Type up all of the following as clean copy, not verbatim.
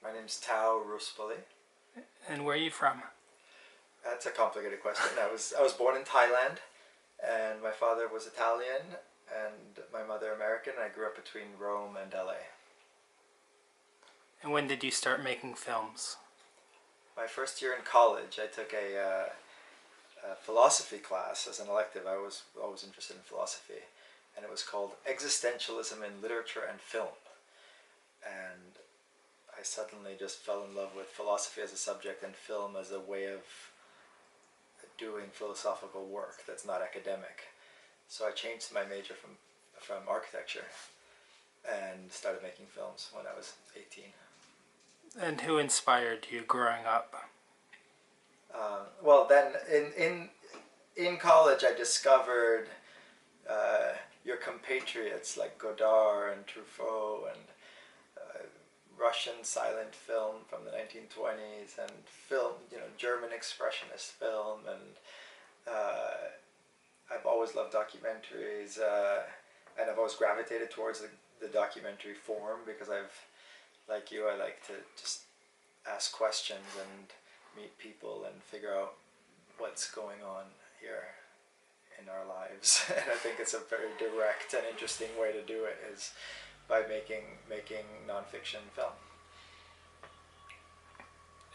My name's Tao Ruspoli. And where are you from? That's a complicated question. I was born in Thailand, and my father was Italian, and my mother American. I grew up between Rome and LA. And when did you start making films? My first year in college, I took a philosophy class as an elective. I was always interested in philosophy, and it was called Existentialism in Literature and Film. And I suddenly just fell in love with philosophy as a subject and film as a way of doing philosophical work that's not academic. So I changed my major from architecture and started making films when I was 18. And who inspired you growing up? Well, then in college, I discovered your compatriots like Godard and Truffaut and Russian silent film from the 1920s and film, German expressionist film, and I've always loved documentaries, and I've always gravitated towards the documentary form because like you, I like to just ask questions and meet people and figure out what's going on here in our lives. And I think it's a very direct and interesting way to do it is by making nonfiction film.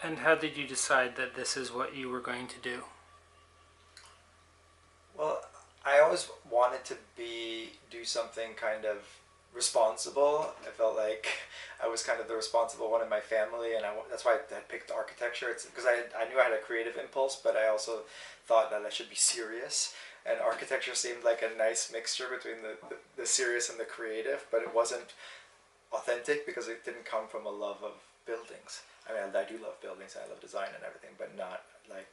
And how did you decide that this is what you were going to do? Well, I always wanted to do something kind of responsible. I felt like I was kind of the responsible one in my family, and that's why I picked architecture. It's because I knew I had a creative impulse, but I also thought that I should be serious. And architecture seemed like a nice mixture between the serious and the creative, but it wasn't authentic because it didn't come from a love of buildings. I mean, I do love buildings and I love design and everything, but not like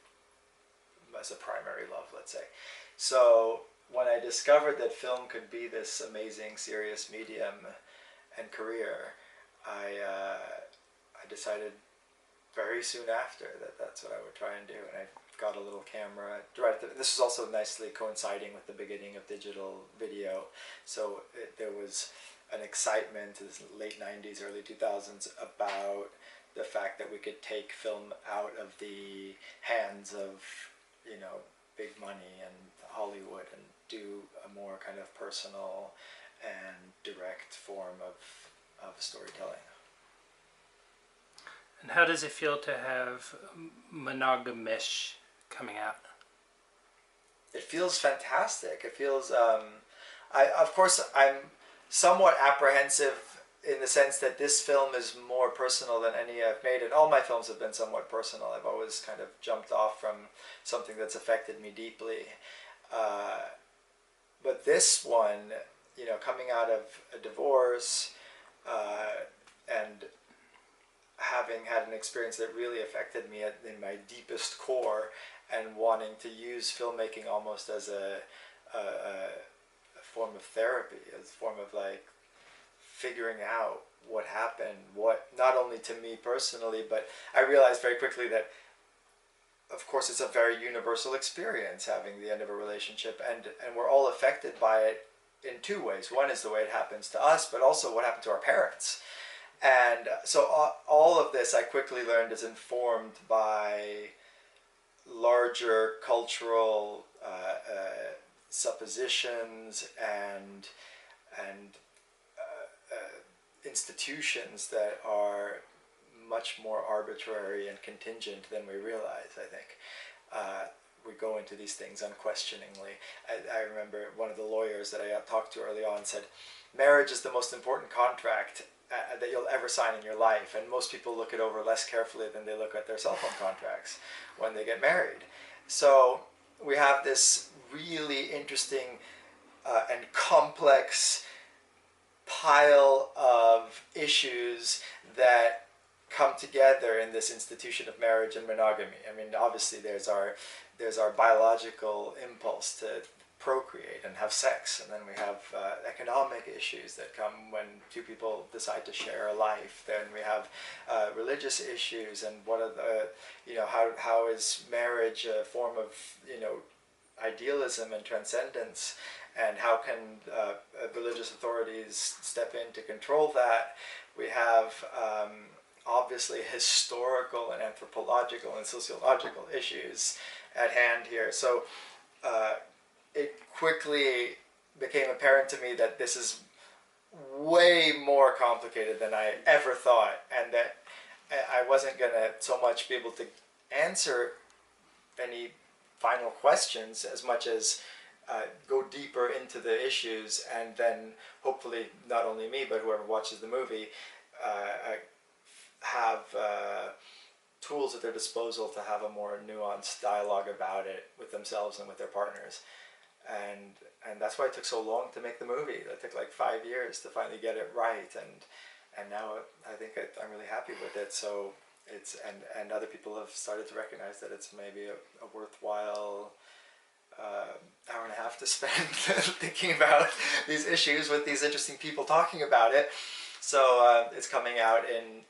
as a primary love, let's say. So when I discovered that film could be this amazing, serious medium and career, I decided very soon after that that's what I would try and do. And I got a little camera. This was also nicely coinciding with the beginning of digital video. So there was an excitement in the late 90s, early 2000s about the fact that we could take film out of the hands of, big money and Hollywood and do a more kind of personal and direct form of storytelling. And how does it feel to have Monogamish coming out? It feels fantastic. It feels, of course, I'm somewhat apprehensive in the sense that this film is more personal than any I've made, and all my films have been somewhat personal. I've always kind of jumped off from something that's affected me deeply. But this one, coming out of a divorce and having had an experience that really affected me in my deepest core, and wanting to use filmmaking almost as a form of therapy, as a form of like figuring out what happened, what not only to me personally, but I realized very quickly that of course it's a very universal experience having the end of a relationship, and we're all affected by it in two ways. One is the way it happens to us, but also what happened to our parents. And so all of this I quickly learned is informed by larger cultural suppositions and institutions that are much more arbitrary and contingent than we realize, I think. We go into these things unquestioningly. I remember one of the lawyers that I talked to early on said, marriage is the most important contract that you'll ever sign in your life, and most people look it over less carefully than they look at their cell phone contracts when they get married. So we have this really interesting and complex pile of issues that come together in this institution of marriage and monogamy. I mean, obviously there's our biological impulse to procreate and have sex, and then we have economic issues that come when two people decide to share a life. Then we have religious issues, and what are the, how is marriage a form of, idealism and transcendence, and how can religious authorities step in to control that? We have obviously historical and anthropological and sociological issues at hand here. So it quickly became apparent to me that this is way more complicated than I ever thought, and that I wasn't going to so much be able to answer any final questions as much as go deeper into the issues, and then hopefully not only me but whoever watches the movie have tools at their disposal to have a more nuanced dialogue about it with themselves and with their partners. And that's why it took so long to make the movie. It took like 5 years to finally get it right, and now I think I'm really happy with it. So it's and other people have started to recognize that it's maybe a worthwhile hour and a half to spend thinking about these issues with these interesting people talking about it. So it's coming out in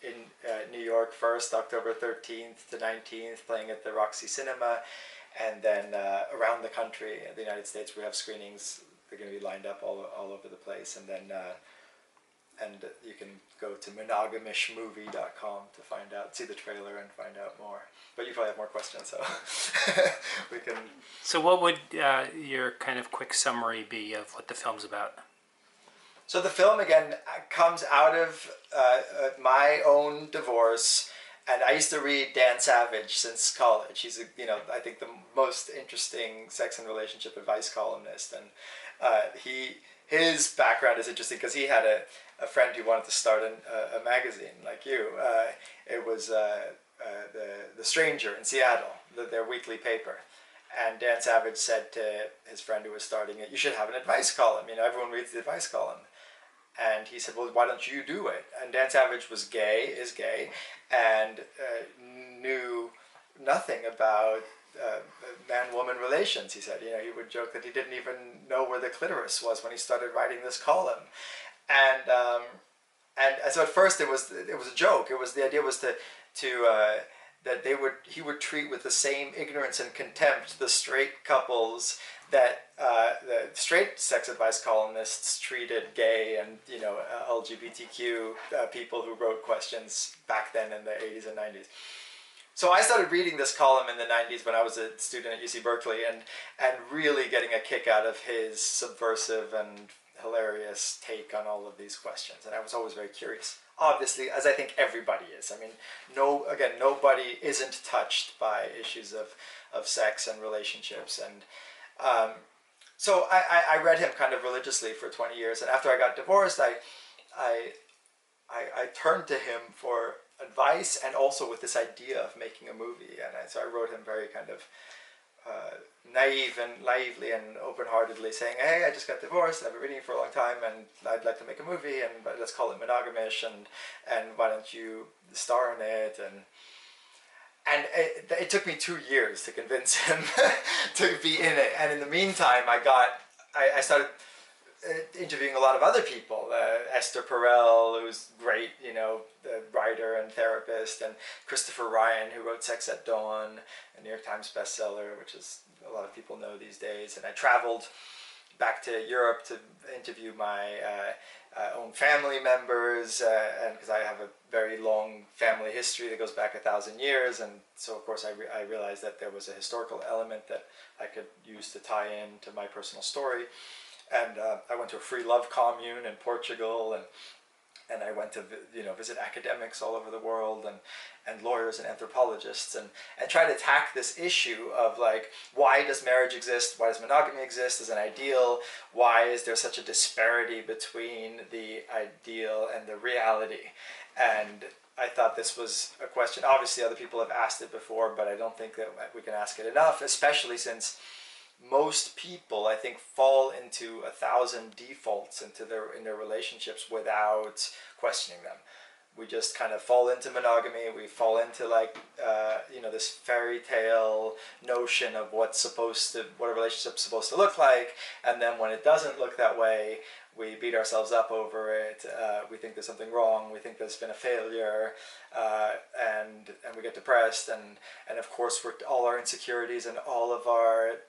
New York first, October 13th to 19th, playing at the Roxy Cinema. And then around the country, in the United States, we have screenings. They're going to be lined up all over the place. And then and you can go to monogamishmovie.com to find out, see the trailer and find out more. But you probably have more questions, so we can... So what would your kind of quick summary be of what the film's about? So the film, again, comes out of my own divorce. And I used to read Dan Savage since college. He's, I think the most interesting sex and relationship advice columnist. And his background is interesting because he had a friend who wanted to start a magazine like you. It was the Stranger in Seattle, their weekly paper. And Dan Savage said to his friend who was starting it, "You should have an advice column. Everyone reads the advice column." And he said, "Well, why don't you do it?" And Dan Savage is gay, and knew nothing about man-woman relations. He said, he would joke that he didn't even know where the clitoris was when he started writing this column. And so at first it was a joke. The idea was that he would treat with the same ignorance and contempt the straight couples that the straight sex advice columnists treated gay and LGBTQ people who wrote questions back then in the 80s and 90s. So I started reading this column in the 90s when I was a student at UC Berkeley, and really getting a kick out of his subversive and hilarious take on all of these questions. And I was always very curious, obviously, as I think everybody is. Nobody isn't touched by issues of sex and relationships. And so I read him kind of religiously for 20 years. And after I got divorced, I turned to him for advice, and also with this idea of making a movie. And so I wrote him very kind of naively and open-heartedly, saying, "Hey, I just got divorced. I've been reading it for a long time, and I'd like to make a movie, and let's call it Monogamish, and why don't you star in it?" And it took me 2 years to convince him to be in it. And in the meantime, I started interviewing a lot of other people. Esther Perel, who's great, the writer and therapist, and Christopher Ryan, who wrote Sex at Dawn, a New York Times bestseller, which is a lot of people know these days. And I traveled back to Europe to interview my own family members, and because I have a very long family history that goes back 1,000 years, and so of course I realized that there was a historical element that I could use to tie in to my personal story. And I went to a free love commune in Portugal, and I went to visit academics all over the world, and lawyers and anthropologists, and try to attack this issue of, like, why does marriage exist? Why does monogamy exist as an ideal? Why is there such a disparity between the ideal and the reality? And I thought this was a question, obviously other people have asked it before, but I don't think that we can ask it enough, especially since most people, I think, fall into 1,000 defaults in their relationships without questioning them. We just kind of fall into monogamy. We fall into this fairy tale notion of what a relationship's supposed to look like, and then when it doesn't look that way, we beat ourselves up over it. We think there's something wrong. We think there's been a failure, and we get depressed. And of course, all our insecurities and all of our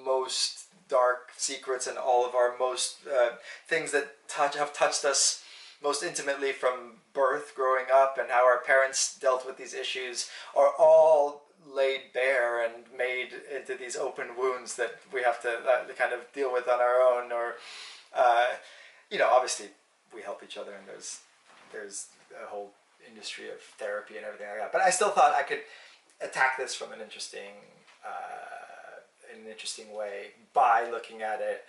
most dark secrets and all of our most things that have touched us most intimately from birth, growing up, and how our parents dealt with these issues are all laid bare and made into these open wounds that we have to kind of deal with on our own. Or, obviously we help each other, and there's a whole industry of therapy and everything like that. But I still thought I could attack this from an interesting way by looking at it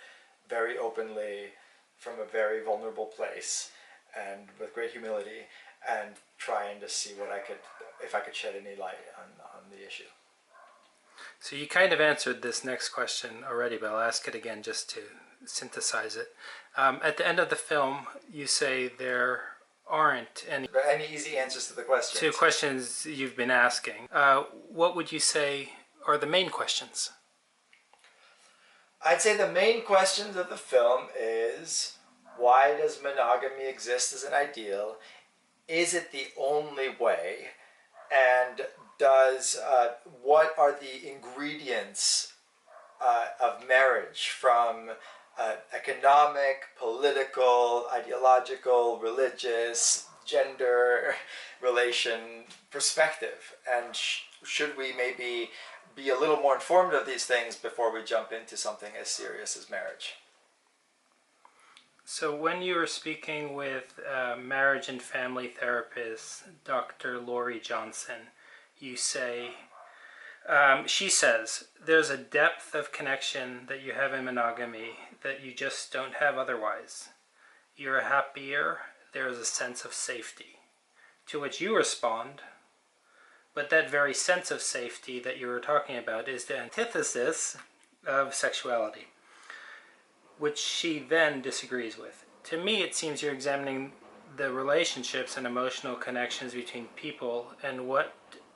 very openly from a very vulnerable place and with great humility, and trying to see if I could shed any light on the issue. So you kind of answered this next question already, but I'll ask it again just to synthesize it. At the end of the film, you say there aren't any easy answers to the questions. Two questions you've been asking. What would you say are the main questions? I'd say the main questions of the film is, why does monogamy exist as an ideal? Is it the only way? And what are the ingredients of marriage from economic, political, ideological, religious, gender relation perspective? And should we maybe be a little more informed of these things before we jump into something as serious as marriage? So when you were speaking with marriage and family therapist Dr. Laurie Johnson, you say, she says, there's a depth of connection that you have in monogamy that you just don't have otherwise. You're happier, there is a sense of safety. To which you respond, but that very sense of safety that you were talking about is the antithesis of sexuality, which she then disagrees with. To me, it seems you're examining the relationships and emotional connections between people and what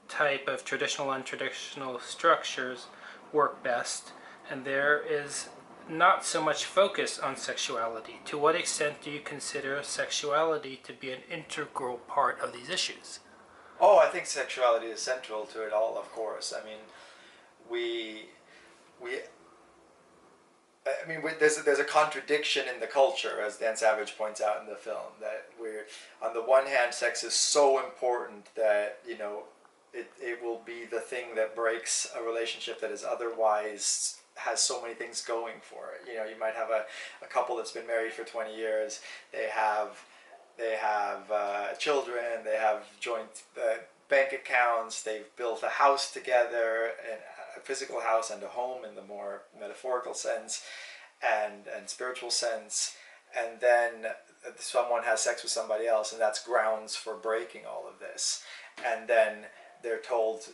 type of traditional, untraditional structures work best, and there is not so much focus on sexuality. To what extent do you consider sexuality to be an integral part of these issues? Oh, I think sexuality is central to it all, of course. I mean, there's a contradiction in the culture, as Dan Savage points out in the film, that on the one hand, sex is so important that, it will be the thing that breaks a relationship that is otherwise has so many things going for it. You might have a couple that's been married for 20 years. They have children, they have joint bank accounts, they've built a house together, a physical house and a home in the more metaphorical sense and spiritual sense, and then someone has sex with somebody else, and that's grounds for breaking all of this. And then they're told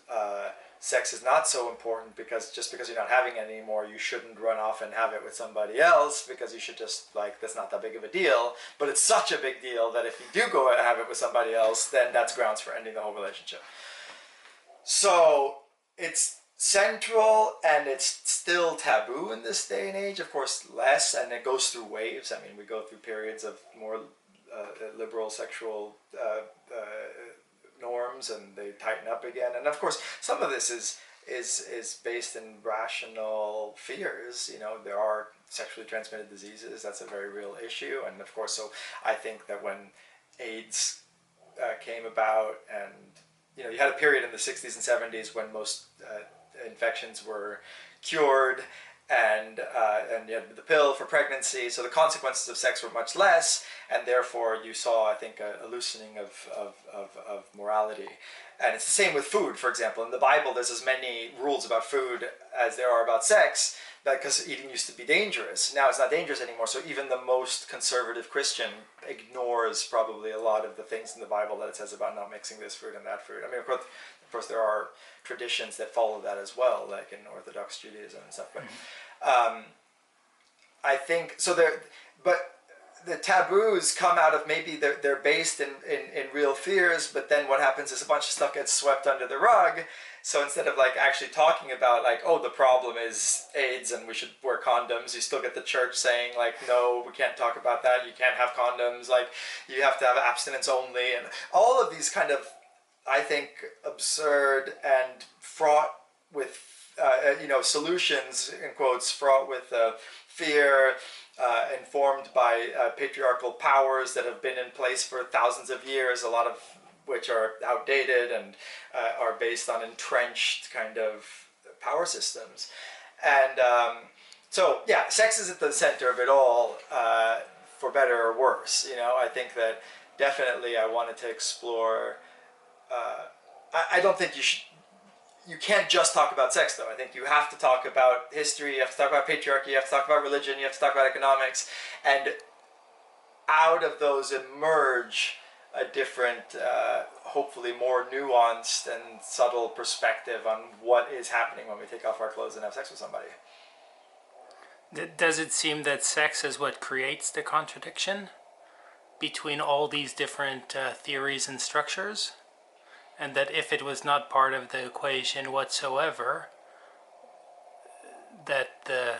sex is not so important because just because you're not having it anymore, you shouldn't run off and have it with somebody else, because you should just, that's not that big of a deal. But it's such a big deal that if you do go and have it with somebody else, then that's grounds for ending the whole relationship. So it's central, and it's still taboo in this day and age, of course less, and it goes through waves. I mean, we go through periods of more liberal sexual norms, and they tighten up again. And of course, some of this is based in rational fears. There are sexually transmitted diseases. That's a very real issue. And of course, so I think that when AIDS came about, and you had a period in the 60s and 70s when most infections were cured, and you had the pill for pregnancy, so the consequences of sex were much less, and therefore you saw, I think, a loosening of morality. And it's the same with food, for example. In the Bible, there's as many rules about food as there are about sex, because eating used to be dangerous. Now it's not dangerous anymore, so even the most conservative Christian ignores probably a lot of the things in the Bible that it says about not mixing this food and that food. I mean, of course there are traditions that follow that as well, like in Orthodox Judaism and stuff. But I think so. But the taboos come out of, maybe they're based in real fears, but then what happens is a bunch of stuff gets swept under the rug. So instead of actually talking about the problem is AIDS and we should wear condoms, you still get the church saying no, we can't talk about that. You can't have condoms. You have to have abstinence only, and all of these kind of, I think, absurd and fraught with solutions, in quotes, fraught with fear informed by patriarchal powers that have been in place for thousands of years, a lot of which are outdated and are based on entrenched kind of power systems. And so, yeah, sex is at the center of it all, for better or worse. You know, I think that definitely I wanted to explore. I don't think you can't just talk about sex, though. I think you have to talk about history, you have to talk about patriarchy, you have to talk about religion, you have to talk about economics, and out of those emerge a different, hopefully more nuanced and subtle perspective on what is happening when we take off our clothes and have sex with somebody. Does it seem that sex is what creates the contradiction between all these different theories and structures? And that if it was not part of the equation whatsoever, that the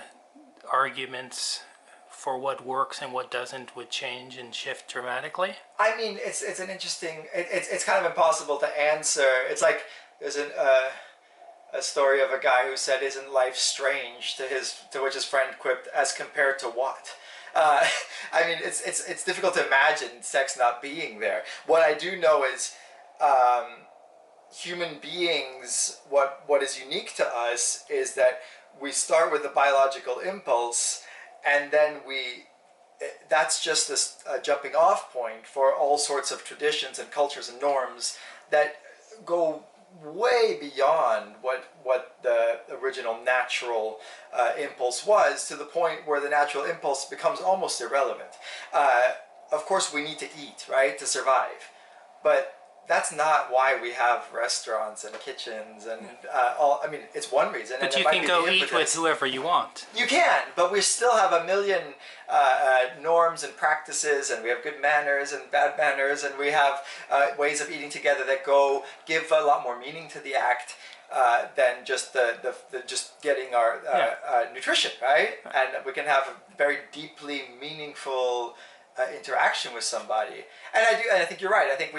arguments for what works and what doesn't would change and shift dramatically? I mean, it's an interesting. It's kind of impossible to answer. It's like there's a story of a guy who said, "Isn't life strange?" To which his friend quipped, "As compared to what?" I mean, it's difficult to imagine sex not being there. What I do know is. Human beings, what is unique to us is that we start with the biological impulse, and then that's just a jumping off point for all sorts of traditions and cultures and norms that go way beyond what the original natural impulse was, to the point where the natural impulse becomes almost irrelevant. Of course, we need to eat, right, to survive, but that's not why we have restaurants and kitchens and all. I mean, it's one reason. But you can go eat with whoever you want. You can, but we still have a million norms and practices, and we have good manners and bad manners, and we have ways of eating together that give a lot more meaning to the act than just the just getting our nutrition, right? And we can have a very deeply meaningful interaction with somebody. And I think you're right. I think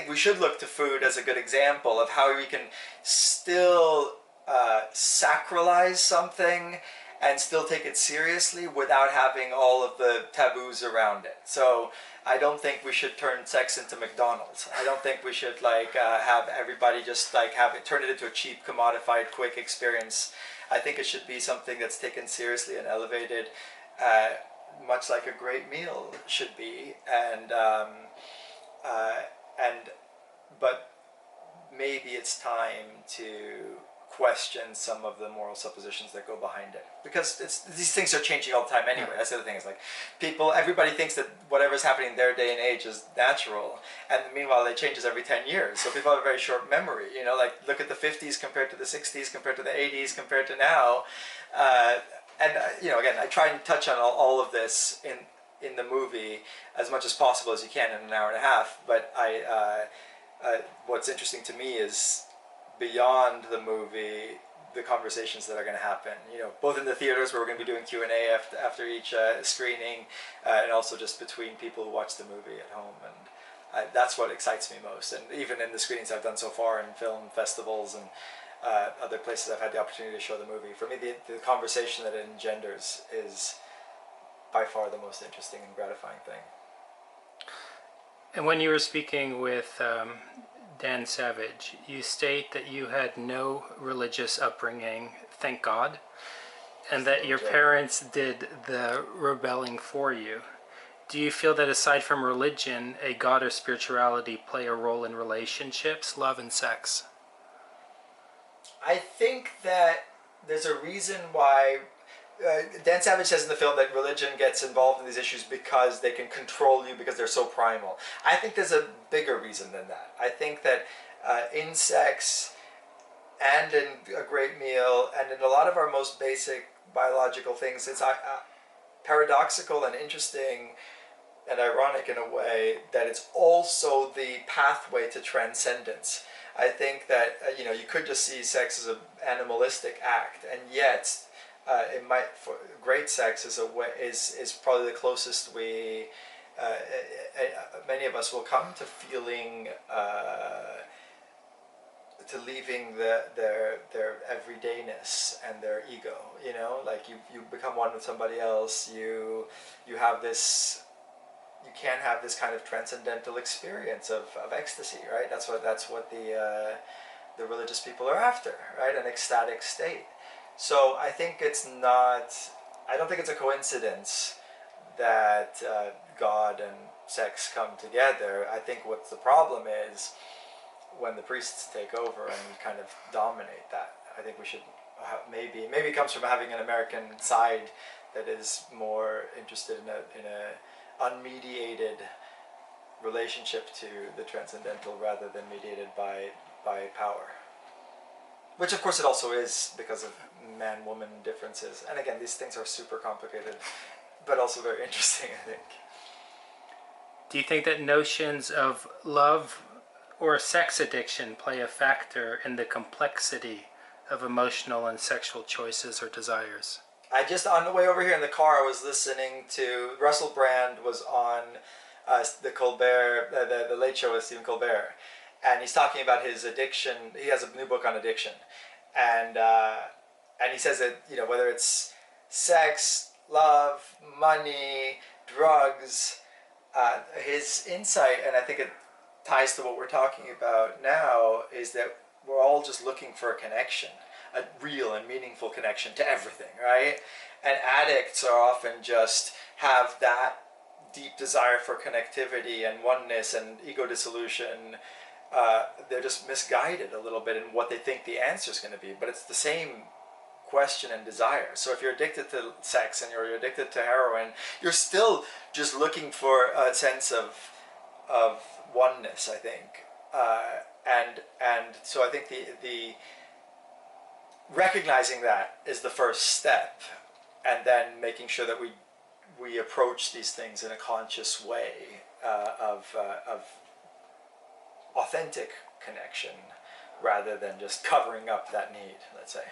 we should look to food as a good example of how we can still sacralize something and still take it seriously without having all of the taboos around it. So I don't think we should turn sex into McDonald's. I don't think we should have everybody just turn it into a cheap, commodified, quick experience. I think it should be something that's taken seriously and elevated, much like a great meal should be, but maybe it's time to question some of the moral suppositions that go behind it, because these things are changing all the time anyway. That's the other thing, is like everybody thinks that whatever's happening in their day and age is natural, and meanwhile it changes every 10 years, so people have a very short memory. You know, like look at the 50s compared to the 60s compared to the 80s compared to now. And again, I try and touch on all of this in the movie as much as possible as you can in an hour and a half. But what's interesting to me is beyond the movie, the conversations that are going to happen. You know, both in the theaters where we're going to be doing Q&A after each screening, and also just between people who watch the movie at home. And that's what excites me most. And even in the screenings I've done so far in film festivals and other places I've had the opportunity to show the movie, for me the conversation that it engenders is by far the most interesting and gratifying thing. And when you were speaking with Dan Savage, you state that you had no religious upbringing, thank God, and that your parents did the rebelling for you. Do you feel that aside from religion, a God or spirituality play a role in relationships, love, and sex? I think that there's a reason why Dan Savage says in the film that religion gets involved in these issues because they can control you, because they're so primal. I think there's a bigger reason than that. I think that in sex and in a great meal and in a lot of our most basic biological things, it's paradoxical and interesting and ironic in a way that it's also the pathway to transcendence. I think that you could just see sex as an animalistic act, and yet great sex is probably the closest we many of us will come to feeling, to leaving their everydayness and their ego. You know, like you become one with somebody else. You have this. You can have this kind of transcendental experience of ecstasy, right? That's what the religious people are after, right? An ecstatic state. So I think it's not. I don't think it's a coincidence that God and sex come together. I think what the problem is when the priests take over and kind of dominate that. I think we should maybe it comes from having an American side that is more interested in a unmediated relationship to the transcendental rather than mediated by power. Which of course it also is because of man-woman differences. And again, these things are super complicated, but also very interesting, I think. Do you think that notions of love or sex addiction play a factor in the complexity of emotional and sexual choices or desires? I just, on the way over here in the car, I was listening to, Russell Brand was on the Colbert, the Late Show with Stephen Colbert, and he's talking about his addiction. He has a new book on addiction, and he says that, you know, whether it's sex, love, money, drugs, his insight, and I think it ties to what we're talking about now, is that we're all just looking for a connection, a real and meaningful connection to everything, right? And addicts are often just have that deep desire for connectivity and oneness and ego dissolution. They're just misguided a little bit in what they think the answer is going to be, but it's the same question and desire. So if you're addicted to sex and you're addicted to heroin, you're still just looking for a sense of oneness, I think. And so I think the recognizing that is the first step, and then making sure that we approach these things in a conscious way of authentic connection rather than just covering up that need, let's say.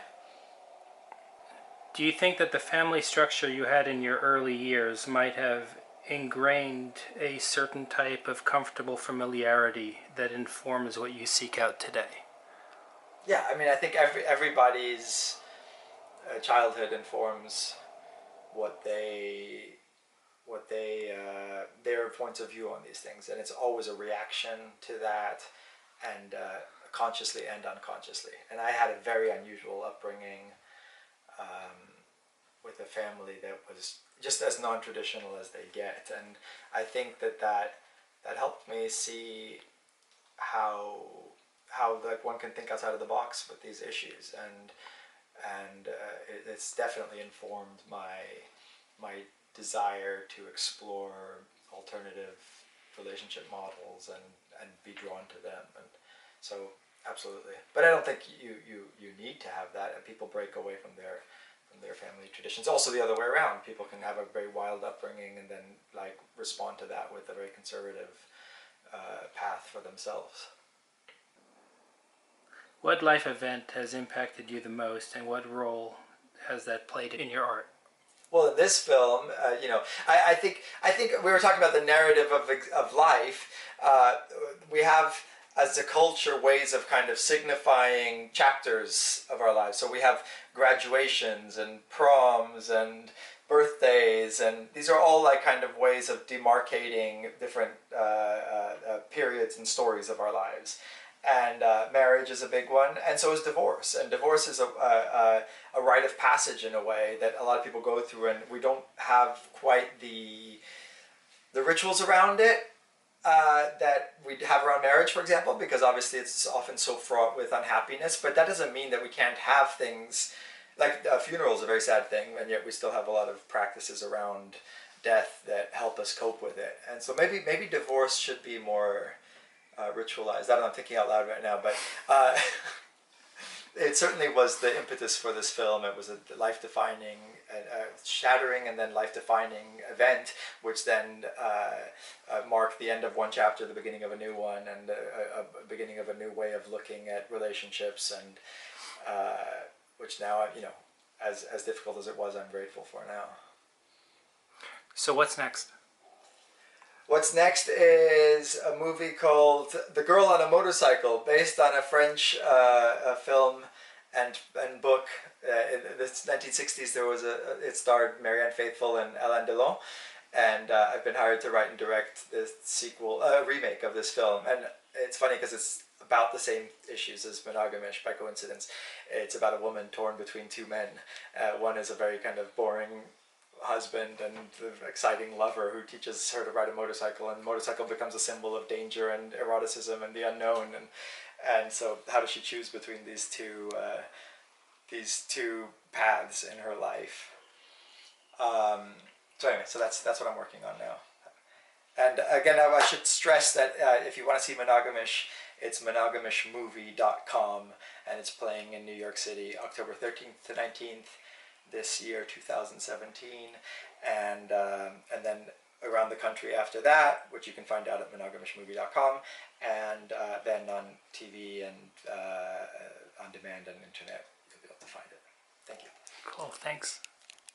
Do you think that the family structure you had in your early years might have ingrained a certain type of comfortable familiarity that informs what you seek out today? Yeah, I mean, I think everybody's childhood informs their points of view on these things, and it's always a reaction to that, and consciously and unconsciously. And I had a very unusual upbringing with a family that was just as non-traditional as they get, and I think that helped me see how like one can think outside of the box with these issues, and it's definitely informed my desire to explore alternative relationship models and be drawn to them. And so absolutely, but I don't think you need to have that, and people break away from their family traditions. Also the other way around, people can have a very wild upbringing and then like respond to that with a very conservative path for themselves. What life event has impacted you the most, and what role has that played in your art? Well, in this film, I think we were talking about the narrative of life. We have, as a culture, ways of kind of signifying chapters of our lives. So we have graduations and proms and birthdays, and these are all like kind of ways of demarcating different periods and stories of our lives. And marriage is a big one, and so is divorce. And divorce is a rite of passage in a way that a lot of people go through, and we don't have quite the rituals around it that we have around marriage, for example, because obviously it's often so fraught with unhappiness. But that doesn't mean that we can't have things like a funeral is a very sad thing, and yet we still have a lot of practices around death that help us cope with it. And so maybe divorce should be more ritualized. I don't know, I'm thinking out loud right now, but it certainly was the impetus for this film. It was a life-defining, shattering and then life-defining event, which then marked the end of one chapter, the beginning of a new one, and a beginning of a new way of looking at relationships, and which now, as difficult as it was, I'm grateful for now. So what's next? What's next is a movie called The Girl on a Motorcycle, based on a French film and book. In the 1960s, there was it starred Marianne Faithfull and Alain Delon, and I've been hired to write and direct the sequel, remake of this film. And it's funny because it's about the same issues as Monogamish by coincidence. It's about a woman torn between two men. One is a very kind of boring husband and the exciting lover who teaches her to ride a motorcycle, and the motorcycle becomes a symbol of danger and eroticism and the unknown, and so how does she choose between these two paths in her life? So anyway, so that's what I'm working on now. And again, I should stress that if you want to see Monogamish, it's monogamishmovie.com, and it's playing in New York City October 13th to 19th this year, 2017, and then around the country after that, which you can find out at monogamishmovie.com, and then on TV and on demand and internet, you'll be able to find it. Thank you. Cool, thanks.